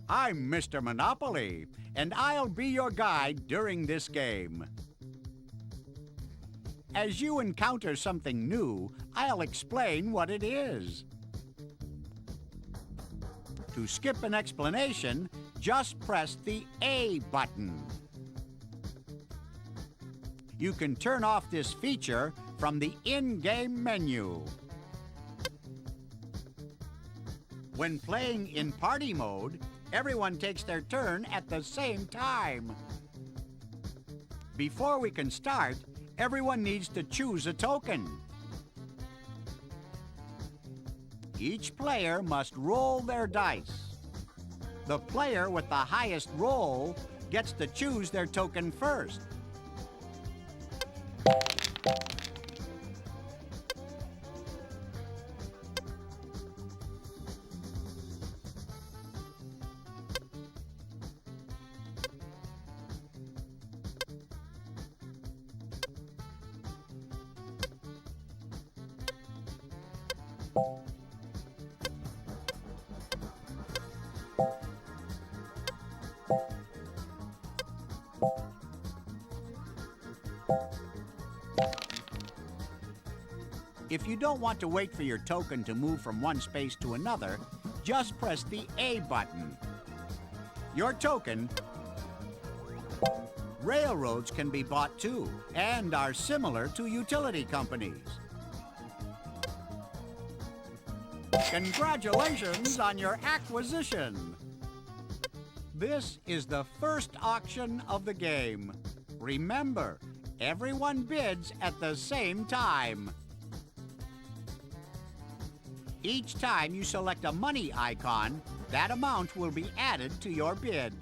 I'm Mr. Monopoly, and I'll be your guide during this game. As you encounter something new, I'll explain what it is. To skip an explanation, just press the A button. You can turn off this feature from the in-game menu. When playing in party mode, everyone takes their turn at the same time. Before we can start, everyone needs to choose a token. Each player must roll their dice. The player with the highest roll gets to choose their token first. If you don't want to wait for your token to move from one space to another, just press the A button. Your token. Railroads can be bought too, and are similar to utility companies. Congratulations on your acquisition! This is the first auction of the game. Remember, everyone bids at the same time. Each time you select a money icon, that amount will be added to your bid.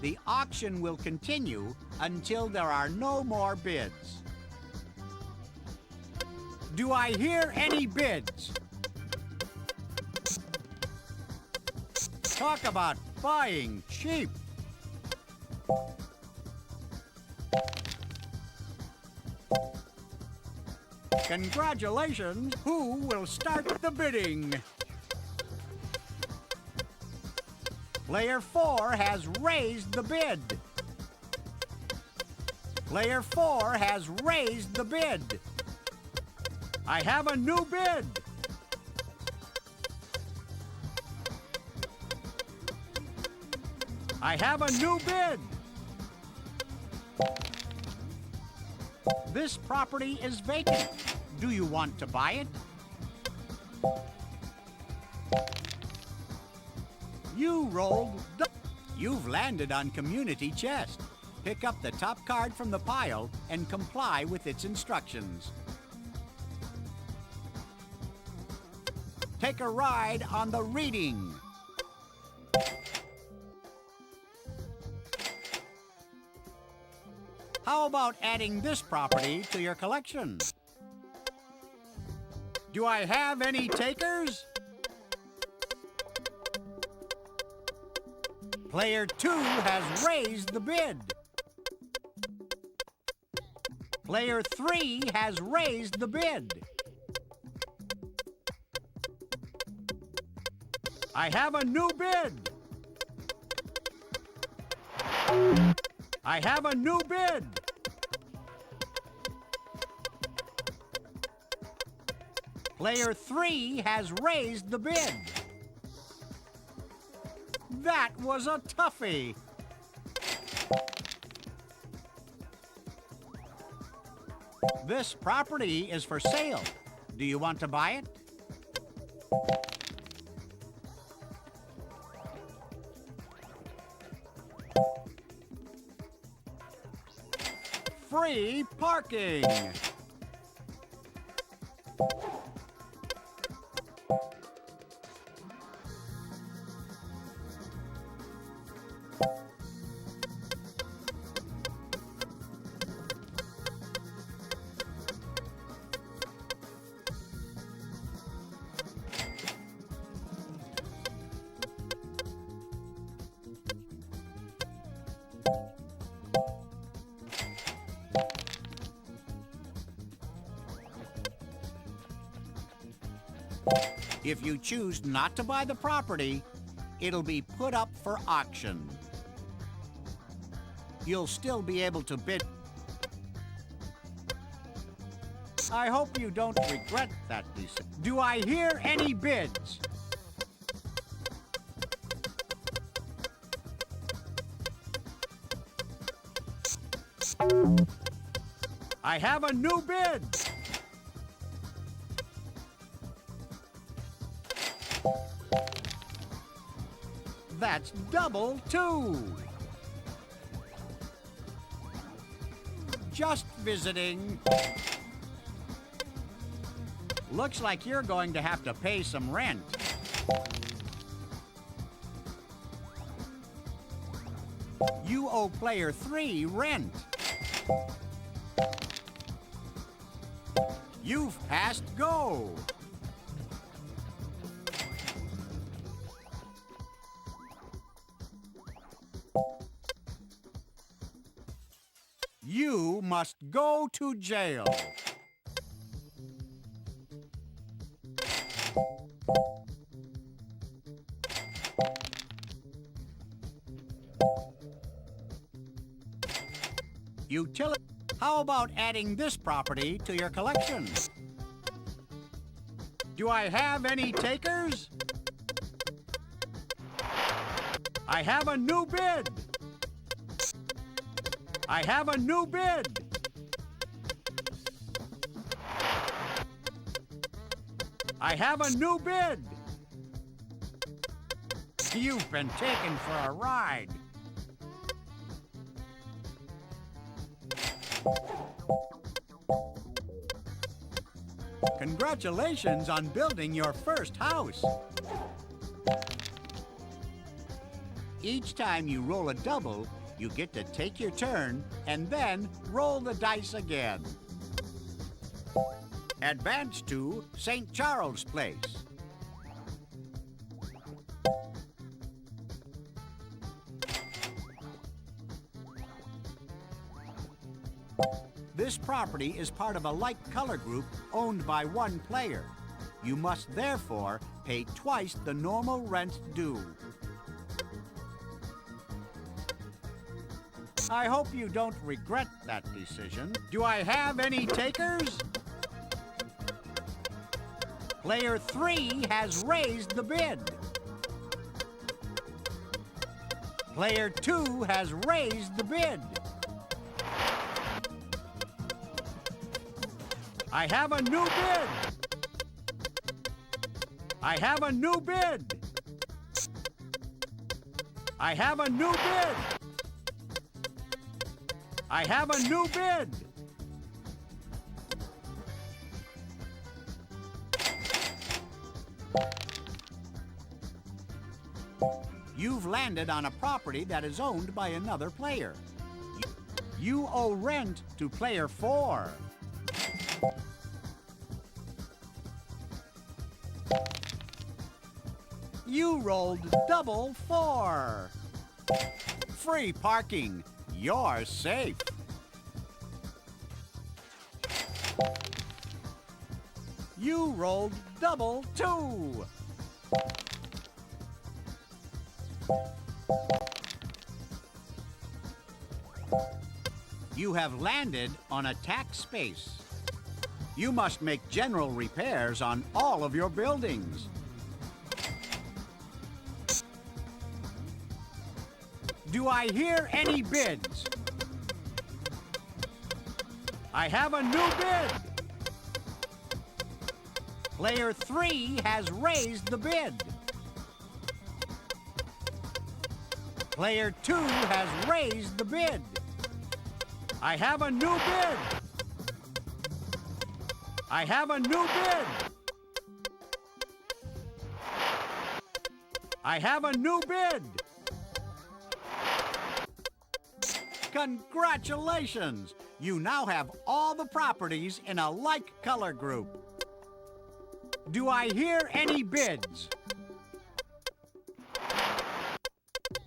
The auction will continue until there are no more bids. Do I hear any bids? Talk about buying cheap. Congratulations! Who will start the bidding? Player 4 has raised the bid. Player 4 has raised the bid. I have a new bid. I have a new bid. This property is vacant. Do you want to buy it? You rolled. You've landed on Community Chest. Pick up the top card from the pile and comply with its instructions. Take a ride on the reading. How about adding this property to your collection? Do I have any takers? Player 2 has raised the bid. Player 3 has raised the bid. I have a new bid. I have a new bid. Player 3 has raised the bid. That was a toughie. This property is for sale. Do you want to buy it? Free parking. If you choose not to buy the property, it'll be put up for auction. You'll still be able to bid. I hope you don't regret that decision. Do I hear any bids? I have a new bid. That's double two. Just visiting. Looks like you're going to have to pay some rent. You owe player 3 rent. You've passed go. You must go to jail. Utility. How about adding this property to your collection? Do I have any takers? I have a new bid. I have a new bid. I have a new bid. You've been taken for a ride. Congratulations on building your first house. Each time you roll a double, you get to take your turn and then roll the dice again. Advance to St. Charles Place. This property is part of a like color group owned by one player. You must therefore pay twice the normal rent due. I hope you don't regret that decision. Do I have any takers? Player 3 has raised the bid. Player 2 has raised the bid. I have a new bid. I have a new bid. I have a new bid. I have a new bid. You've landed on a property that is owned by another player. You owe rent to player 4. You rolled double 4. Free parking. You're safe. You rolled double 2. You have landed on a tax space. You must make general repairs on all of your buildings. Do I hear any bids? I have a new bid. Player 3 has raised the bid. Player 2 has raised the bid. I have a new bid! I have a new bid! I have a new bid! Congratulations! You now have all the properties in a like color group. Do I hear any bids?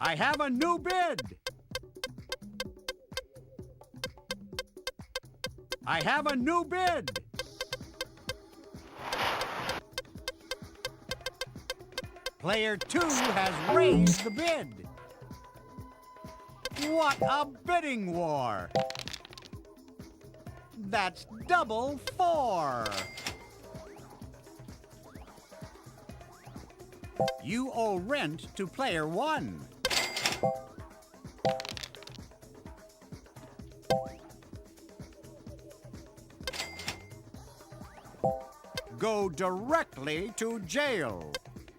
I have a new bid! I have a new bid! Player 2 has raised the bid. What a bidding war! That's double 4. You owe rent to player 1. Go directly to jail.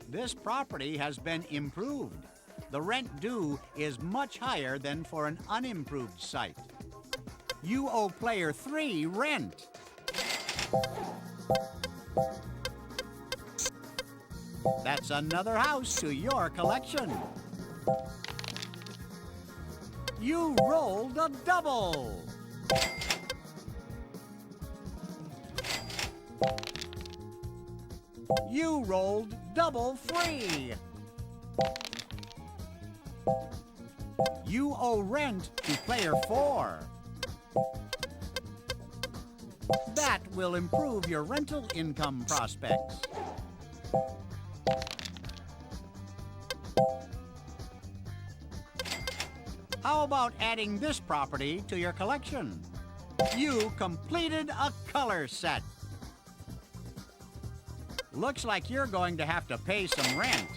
This property has been improved. The rent due is much higher than for an unimproved site. You owe player 3 rent. That's another house to your collection. You rolled a double. You rolled double 3. You owe rent to player 4. That will improve your rental income prospects. How about adding this property to your collection? You completed a color set. Looks like you're going to have to pay some rent.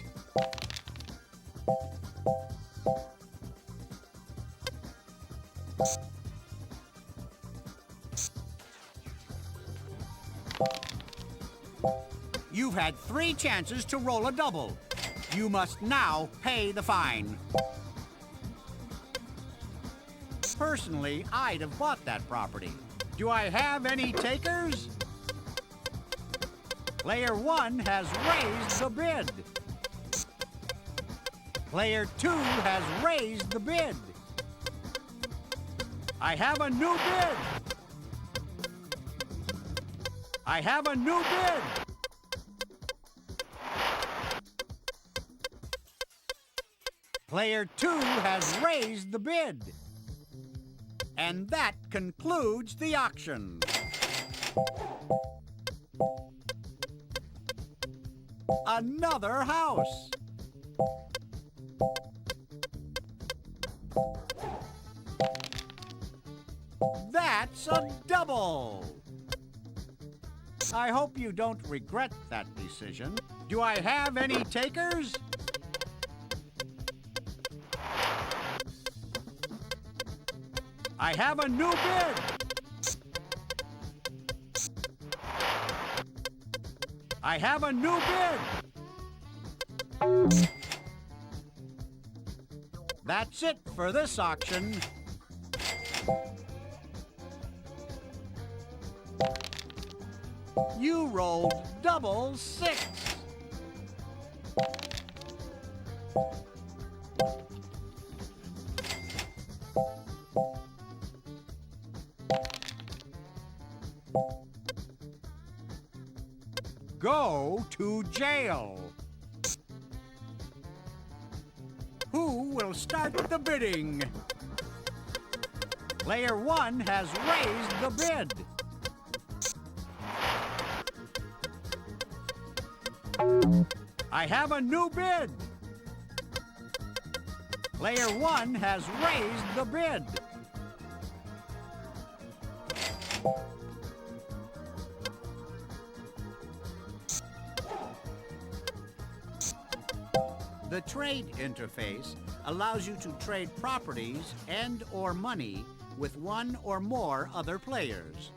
You've had 3 chances to roll a double. You must now pay the fine. Personally, I'd have bought that property. Do I have any takers? Player 1 has raised the bid. Player 2 has raised the bid. I have a new bid. I have a new bid. Player 2 has raised the bid. And that concludes the auction. Another house. That's a double. I hope you don't regret that decision. Do I have any takers? I have a new bid. I have a new bid. That's it for this auction. You rolled double 6. Go to jail. Who will start the bidding? Player 1 has raised the bid. I have a new bid. Player 1 has raised the bid. The trade interface allows you to trade properties and/or money with one or more other players.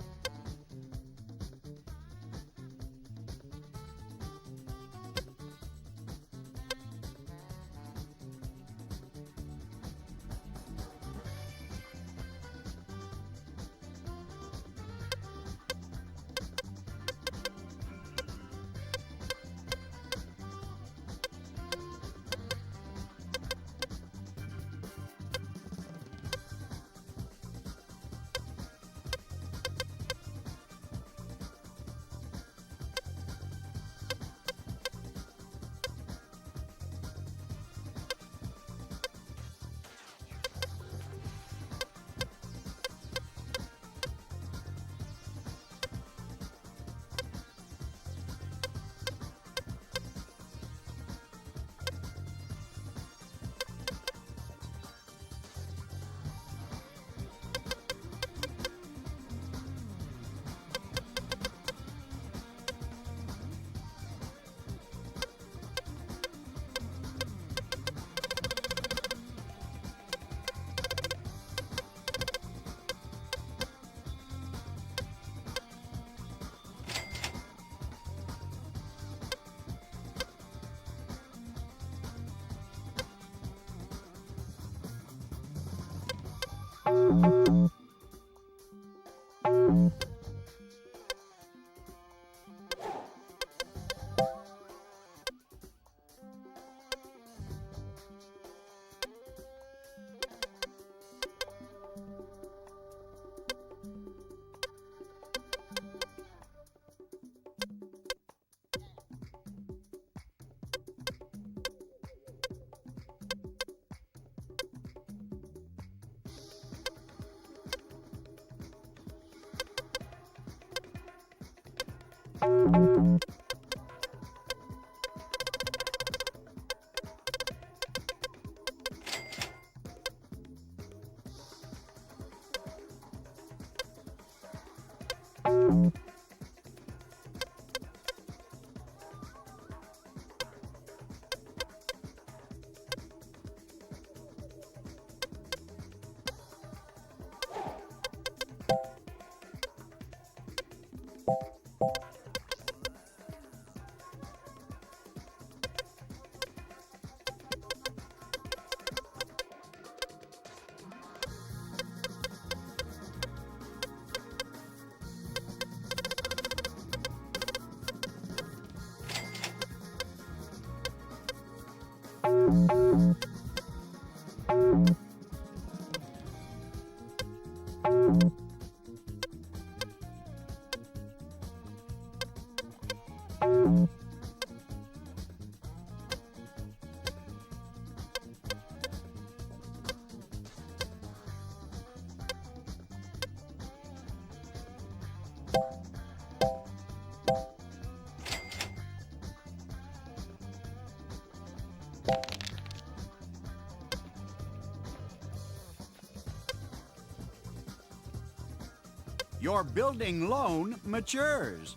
Your building loan matures.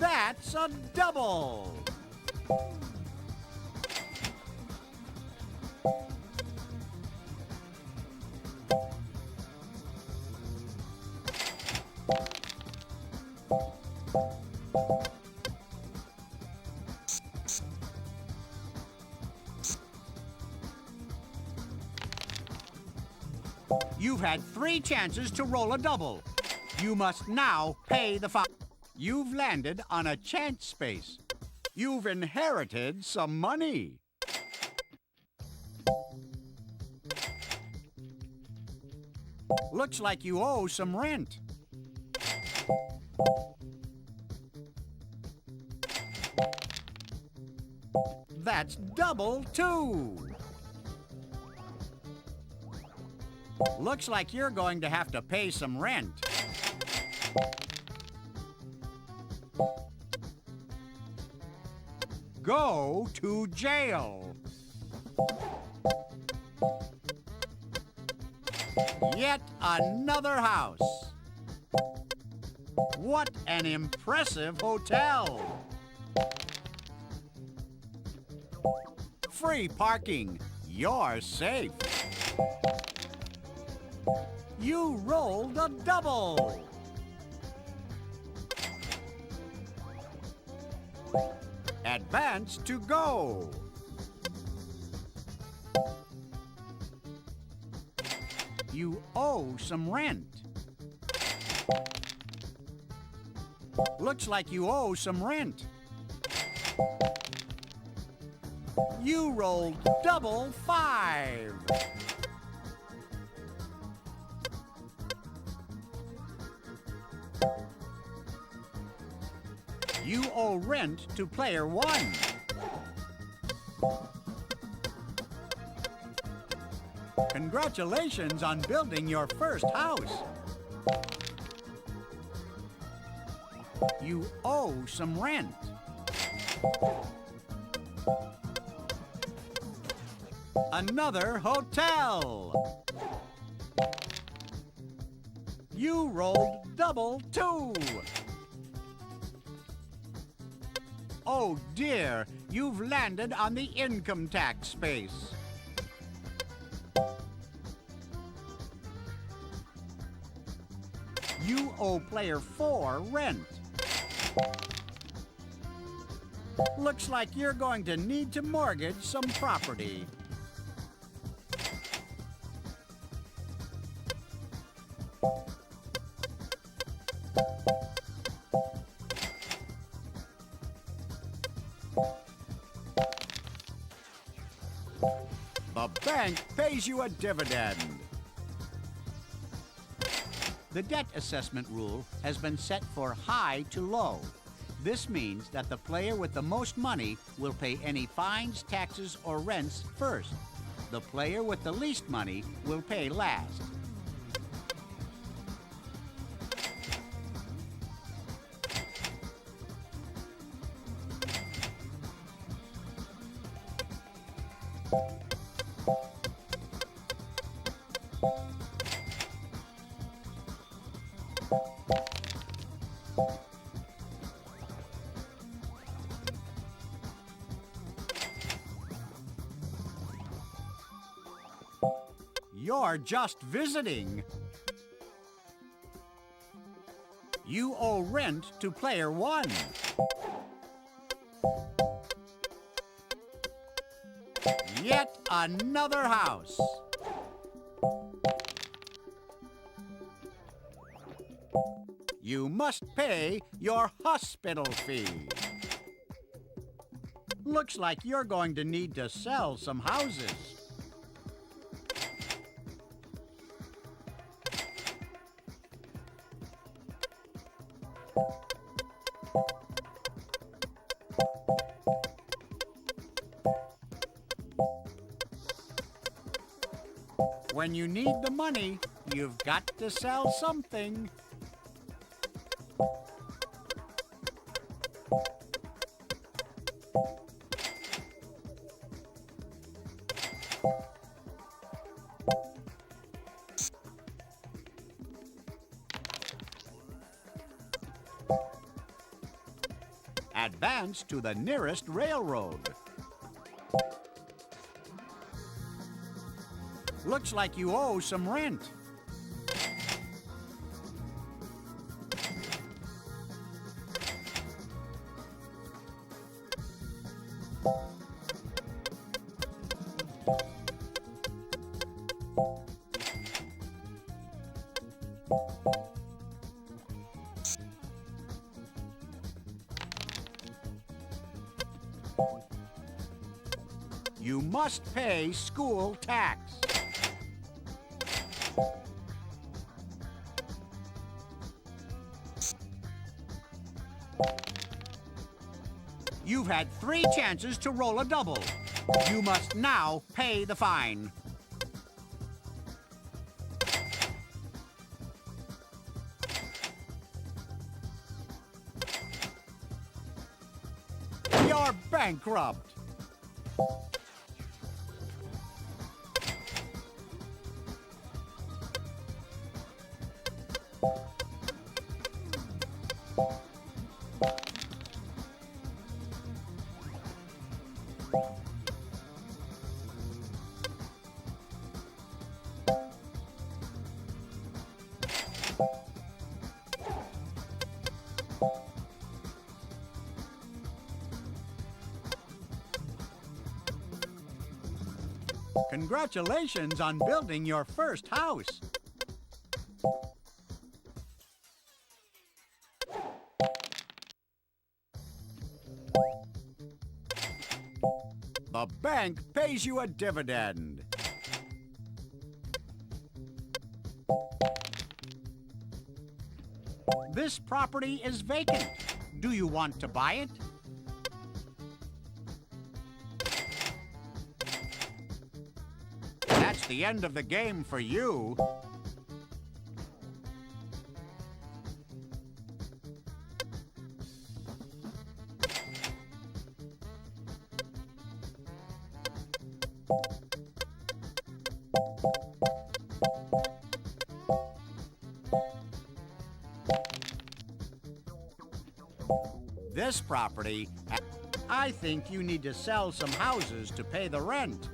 That's a double. You've had 3 chances to roll a double. You must now pay the fine. You've landed on a chance space. You've inherited some money. Looks like you owe some rent. That's double 2. Looks like you're going to have to pay some rent. Go to jail. Yet another house. What an impressive hotel. Free parking. You're safe. You rolled a double. Advance to go. You owe some rent. Looks like you owe some rent. You rolled double 5. You owe rent to player 1. Congratulations on building your first house. You owe some rent. Another hotel. You rolled double 2. Oh dear, you've landed on the income tax space. You owe player 4 rent. Looks like you're going to need to mortgage some property. The bank pays you a dividend. The debt assessment rule has been set for high to low. This means that the player with the most money will pay any fines, taxes, or rents first. The player with the least money will pay last. You're just visiting. You owe rent to player 1. Yet another house. You must pay your hospital fee. Looks like you're going to need to sell some houses. When you need the money, you've got to sell something. Advance to the nearest railroad. Looks like you owe some rent. You must pay school tax. You've had 3 chances to roll a double. You must now pay the fine. You're bankrupt. Congratulations on building your first house. The bank pays you a dividend. This property is vacant. Do you want to buy it? That's the end of the game for you. This property, I think you need to sell some houses to pay the rent.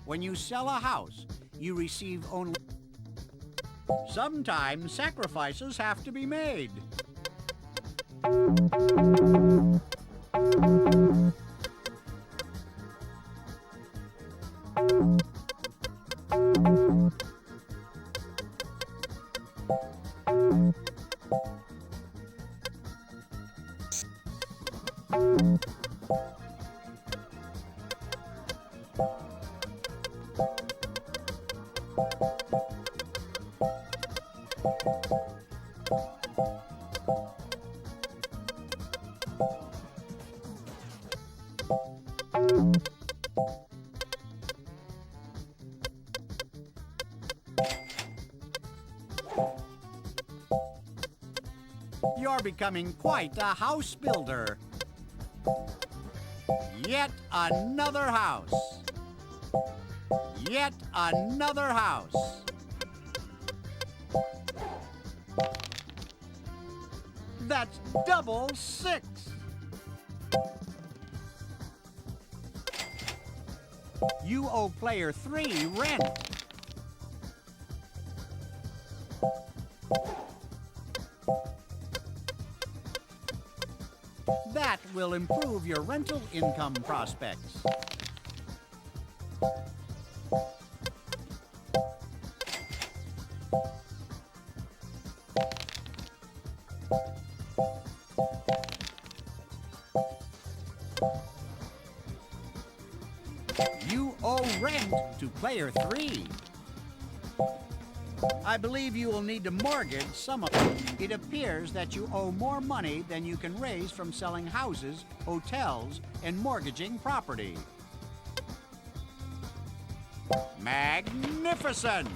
When you sell a house, you receive only... Sometimes sacrifices have to be made. You're becoming quite a house builder. Yet another house. Yet another house. That's double 6. You owe player 3 rent. That will improve your rental income prospects. You owe rent to player 3. I believe you will need to mortgage some of it. It appears that you owe more money than you can raise from selling houses, hotels, and mortgaging property. Magnificent!